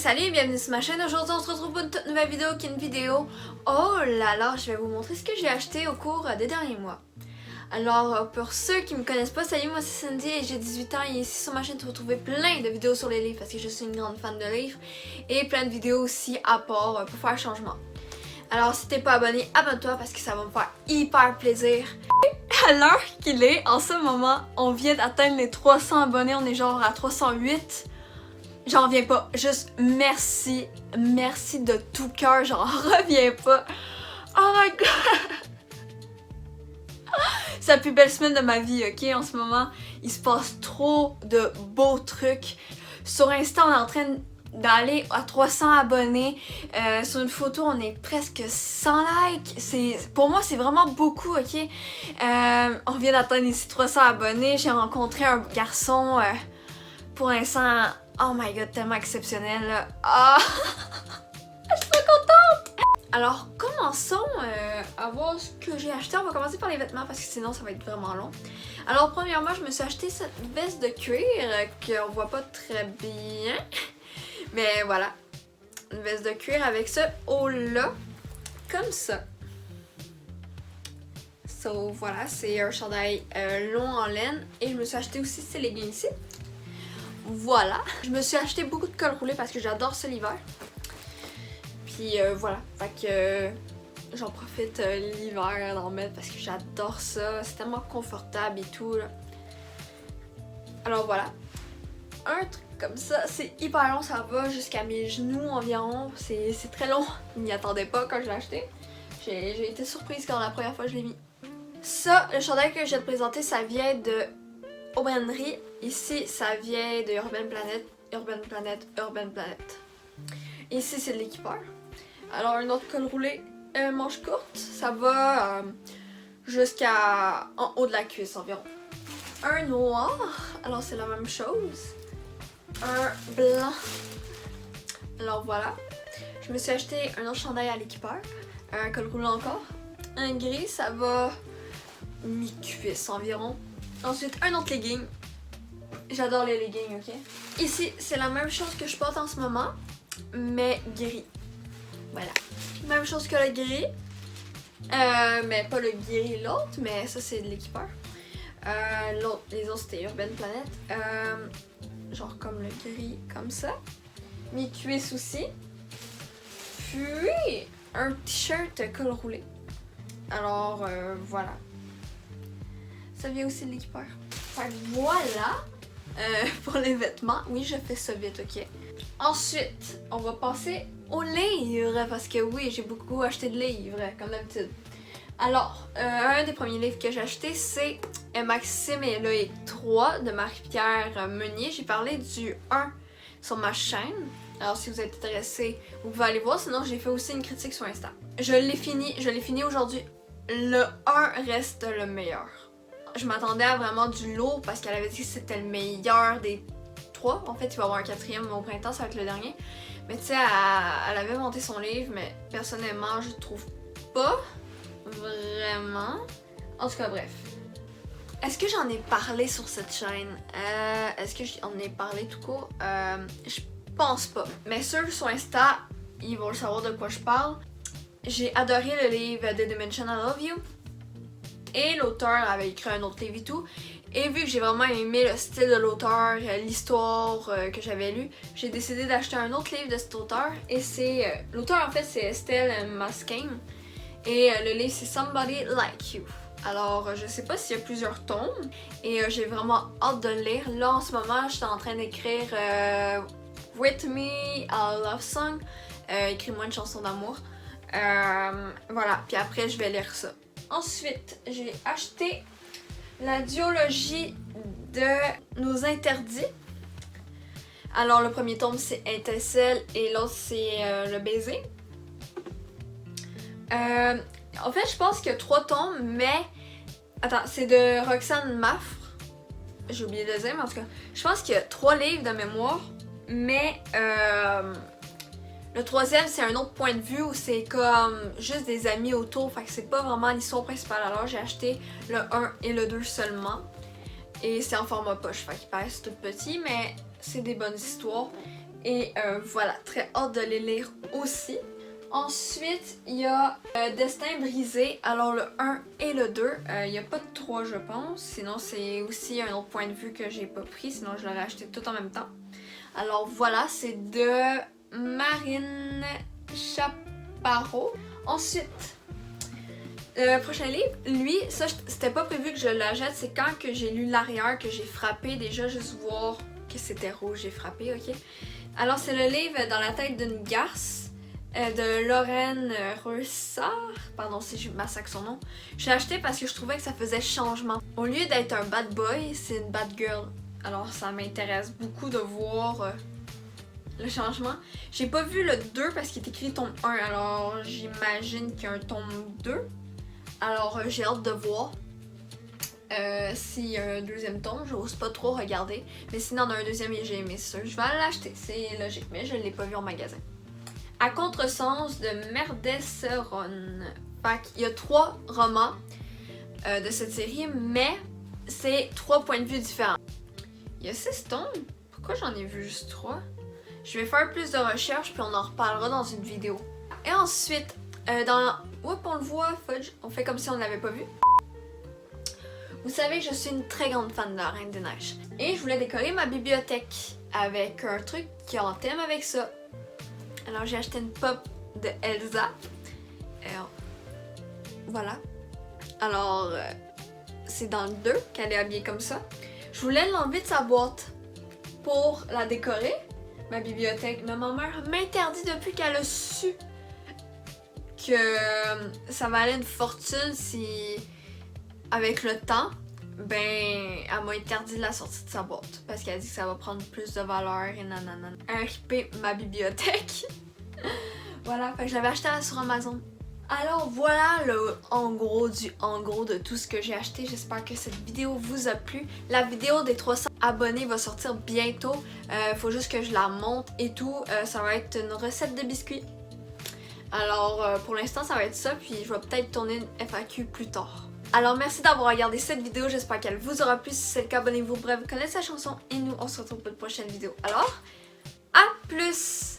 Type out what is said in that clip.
salut et bienvenue sur ma chaîne. Aujourd'hui on se retrouve pour une toute nouvelle vidéo qui est une vidéo. Oh là là, je vais vous montrer ce que j'ai acheté au cours des derniers mois. Alors pour ceux qui me connaissent pas, salut, moi c'est Cindy et j'ai 18 ans et ici sur ma chaîne tu vas trouver plein de vidéos sur les livres parce que je suis une grande fan de livres et plein de vidéos aussi à part pour faire changement. Alors si t'es pas abonné, abonne-toi parce que ça va me faire hyper plaisir. À l'heure qu'il est, en ce moment, on vient d'atteindre les 300 abonnés, on est genre à 308. J'en reviens pas. Juste merci. Merci de tout cœur. J'en reviens pas. Oh my god. C'est la plus belle semaine de ma vie, ok? En ce moment, il se passe trop de beaux trucs. Sur Insta, on est en train d'aller à 300 abonnés. Sur une photo, on est presque 100 likes. Pour moi, c'est vraiment beaucoup, ok? On vient d'atteindre ici 300 abonnés. J'ai rencontré un garçon pour l'instant. Oh my god, tellement exceptionnel là. Ah! Je suis trop contente! Alors, commençons à voir ce que j'ai acheté. On va commencer par les vêtements parce que sinon ça va être vraiment long. Alors, premièrement, je me suis acheté cette veste de cuir qu'on voit pas très bien. Mais voilà. Une veste de cuir avec ce haut là. Comme ça. So, voilà, c'est un chandail long en laine. Et je me suis acheté aussi ces leggings ici. Voilà, je me suis acheté beaucoup de col roulé parce que j'adore ça l'hiver. Puis voilà, fait que j'en profite l'hiver d'en mettre parce que j'adore ça. C'est tellement confortable et tout là. Alors voilà, un truc comme ça, c'est hyper long, ça va jusqu'à mes genoux environ. C'est très long, je m'y attendais pas quand je l'ai acheté. J'ai été surprise quand la première fois je l'ai mis. Ça, le chandail que je viens de présenter, ça vient de Aubainerie. Ici, ça vient de Urban Planet, Urban Planet, Urban Planet. Ici, c'est de l'équipeur. Alors, un autre col roulé, manche courte, ça va jusqu'à en haut de la cuisse environ. Un noir, alors c'est la même chose. Un blanc. Alors voilà. Je me suis acheté un autre chandail à l'équipeur, un col roulé encore. Un gris, ça va mi-cuisse environ. Ensuite, un autre legging. J'adore les leggings, ok? Ici, c'est la même chose que je porte en ce moment, mais gris. Voilà. Même chose que le gris. Mais pas le gris l'autre, mais ça c'est de l'équipeur. Les autres c'était Urban Planet. Genre comme le gris, comme ça. Mi-cuisse aussi. Puis, un t-shirt col roulé. Alors, voilà. Ça vient aussi de l'équipeur. Fait que voilà pour les vêtements. Oui, je fais ça vite, ok? Ensuite, on va passer aux livres parce que oui, j'ai beaucoup acheté de livres, comme d'habitude. Alors, un des premiers livres que j'ai acheté, c'est Maxime et Loïc 3 de Marie-Pierre Meunier. J'ai parlé du 1 sur ma chaîne. Alors, si vous êtes intéressé, vous pouvez aller voir. Sinon, j'ai fait aussi une critique sur Insta. Je l'ai fini aujourd'hui. Le 1 reste le meilleur. Je m'attendais à vraiment du lourd parce qu'elle avait dit que c'était le meilleur des 3. En fait, il va y avoir un 4e au printemps, ça va être le dernier. Mais tu sais, elle avait monté son livre, mais personnellement, je trouve pas vraiment. En tout cas, bref. Est-ce que j'en ai parlé sur cette chaîne? Est-ce que j'en ai parlé tout court? Je pense pas. Mais ceux sur Insta, ils vont le savoir de quoi je parle. J'ai adoré le livre The Dimension I Love You. Et l'auteur avait écrit un autre livre et tout. Et vu que j'ai vraiment aimé le style de l'auteur, l'histoire que j'avais lue, j'ai décidé d'acheter un autre livre de cet auteur. Et c'est... l'auteur en fait c'est Estelle Maskin. Et le livre c'est Somebody Like You. Alors je sais pas s'il y a plusieurs tomes. Et j'ai vraiment hâte de le lire. Là en ce moment je suis en train d'écrire With Me a Love Song. Écris-moi une chanson d'amour. Voilà, puis après je vais lire ça. Ensuite, j'ai acheté la duologie de Nos Interdits. Alors, le premier tome, c'est Étincelle et l'autre, c'est Le Baiser. En fait, je pense qu'il y a 3 tomes, mais... Attends, c'est de Roxane Maffre. J'ai oublié le deuxième, en tout cas. Je pense qu'il y a 3 livres de mémoire, mais... Le 3e, c'est un autre point de vue où c'est comme juste des amis autour, fait que c'est pas vraiment l'histoire principale. Alors j'ai acheté le 1 et le 2 seulement. Et c'est en format poche, fait qu'il paraît tout petit, mais c'est des bonnes histoires. Et voilà, très hâte de les lire aussi. Ensuite, il y a Destin brisé, alors le 1 et le 2. Il n'y a pas de 3 je pense, sinon c'est aussi un autre point de vue que j'ai pas pris, sinon je l'aurais acheté tout en même temps. Alors voilà, c'est de Marine Chaparro. Ensuite, le prochain livre, lui, ça c'était pas prévu que je l'achète, c'est quand que j'ai lu l'arrière que j'ai frappé, déjà juste voir que c'était rouge, j'ai frappé, ok? Alors c'est le livre Dans la tête d'une garce de Lorraine Reussard, pardon si je massacre son nom. Je l'ai acheté parce que je trouvais que ça faisait changement. Au lieu d'être un bad boy, c'est une bad girl. Alors ça m'intéresse beaucoup de voir le changement. J'ai pas vu le 2 parce qu'il est écrit tome 1, alors j'imagine qu'il y a un tome 2. Alors j'ai hâte de voir s'il y a un deuxième tome. J'ose pas trop regarder, mais s'il y en a un deuxième et j'ai aimé ça, je vais l'acheter, c'est logique, mais je l'ai pas vu en magasin. À contresens de Merdes-Ron. Il y a 3 romans de cette série, mais c'est 3 points de vue différents. Il y a 6 tomes? Pourquoi j'en ai vu juste 3? Je vais faire plus de recherches puis on en reparlera dans une vidéo. Et ensuite, Oups, on le voit, Fudge, on fait comme si on ne l'avait pas vu. Vous savez que je suis une très grande fan de la Reine des Neiges. Et je voulais décorer ma bibliothèque avec un truc qui est en thème avec ça. Alors j'ai acheté une pop de Elsa. Voilà. Alors c'est dans le 2 qu'elle est habillée comme ça. Je voulais l'enlever de sa boîte pour la décorer, ma bibliothèque. Mais ma mère m'interdit depuis qu'elle a su que ça valait une fortune si, avec le temps, ben elle m'a interdit de la sortie de sa boîte parce qu'elle dit que ça va prendre plus de valeur et nanana. RIP ma bibliothèque. Voilà, fait que je l'avais acheté sur Amazon. Alors voilà le en gros de tout ce que j'ai acheté. J'espère que cette vidéo vous a plu. La vidéo des 300 abonnés va sortir bientôt. Faut juste que je la monte et tout. Ça va être une recette de biscuits. Alors pour l'instant ça va être ça, puis je vais peut-être tourner une FAQ plus tard. Alors merci d'avoir regardé cette vidéo, j'espère qu'elle vous aura plu. Si c'est le cas, abonnez-vous, bref, vous connaissez la chanson et nous on se retrouve pour une prochaine vidéo. Alors, à plus!